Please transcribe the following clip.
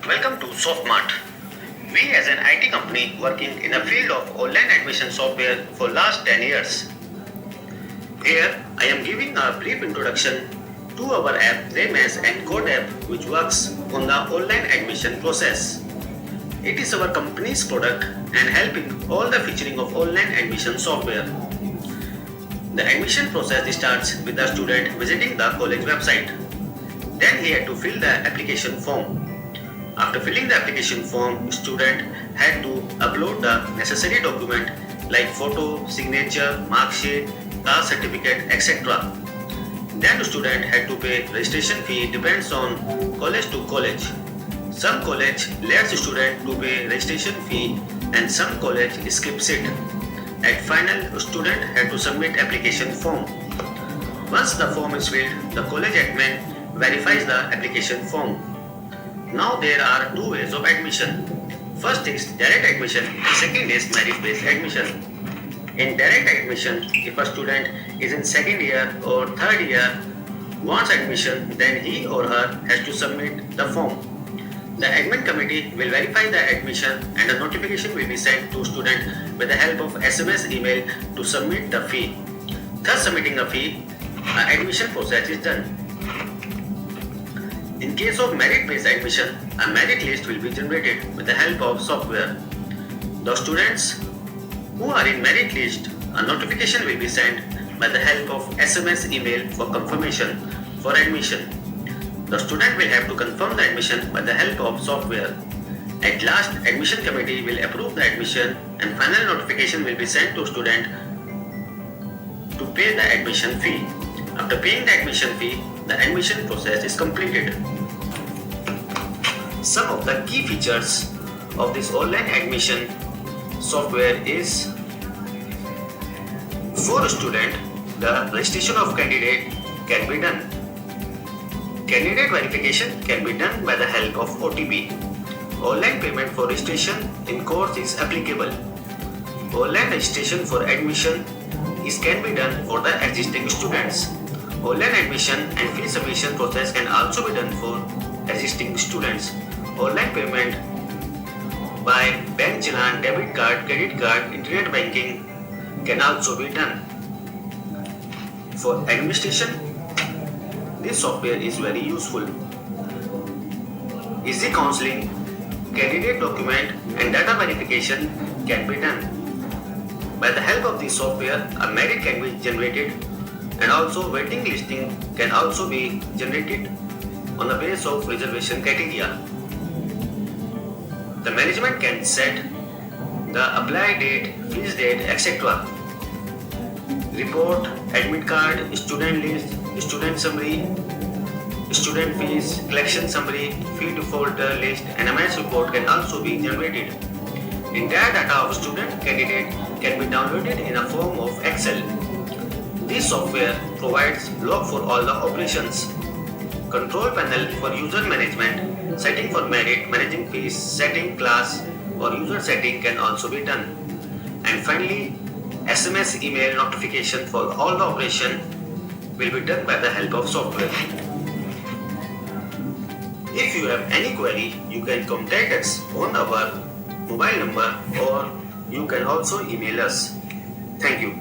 Welcome to SoftMart. We as an IT company working in a field of online admission software for last 10 years. Here I am giving a brief introduction to our app REMS and Code app which works on the online admission process. It is our company's product and helping all the featuring of online admission software. The admission process starts with the student visiting the college website. Then he had to fill the application form. After filling the application form, student had to upload the necessary document like photo, signature, mark sheet, caste certificate, etc. Then the student had to pay registration fee depends on college to college. Some college lets student to pay registration fee and some college skips it. At final, student had to submit application form. Once the form is filled, the college admin verifies the application form. Now there are two ways of admission. First is direct admission, second is merit-based admission. In direct admission, if a student is in second year or third year wants admission, then he or her has to submit the form. The admin committee will verify the admission and a notification will be sent to student with the help of SMS email to submit the fee. Thus submitting a fee, the admission process is done. In case of merit-based admission, a merit list will be generated with the help of software. The students who are in merit list, a notification will be sent by the help of SMS email for confirmation for admission. The student will have to confirm the admission by the help of software. At last, admission committee will approve the admission and final notification will be sent to student to pay the admission fee. After paying the admission fee, the admission process is completed. Some of the key features of this online admission software is for student, the registration of candidate can be done. Candidate verification can be done by the help of OTP. Online payment for registration in course is applicable. Online registration for admission can be done for the existing students. Online admission and fee submission process can also be done for existing students. Online payment by bank challan, debit card, credit card, internet banking can also be done. For administration, this software is very useful. Easy counseling, candidate document and data verification can be done. By the help of this software, a merit can be generated and also waiting listing can also be generated on the basis of reservation criteria. The management can set the apply date, fees date, etc. Report, admit card, student list, student summary, student fees, collection summary, fee defaulter list, and MS report can also be generated. Entire data of student candidate can be downloaded in a form of Excel. This software provides log for all the operations. Control panel for user management, setting for merit, managing fees, setting class or user setting can also be done. And finally, SMS email notification for all the operation will be done by the help of software. If you have any query, you can contact us on our mobile number or you can also email us. Thank you.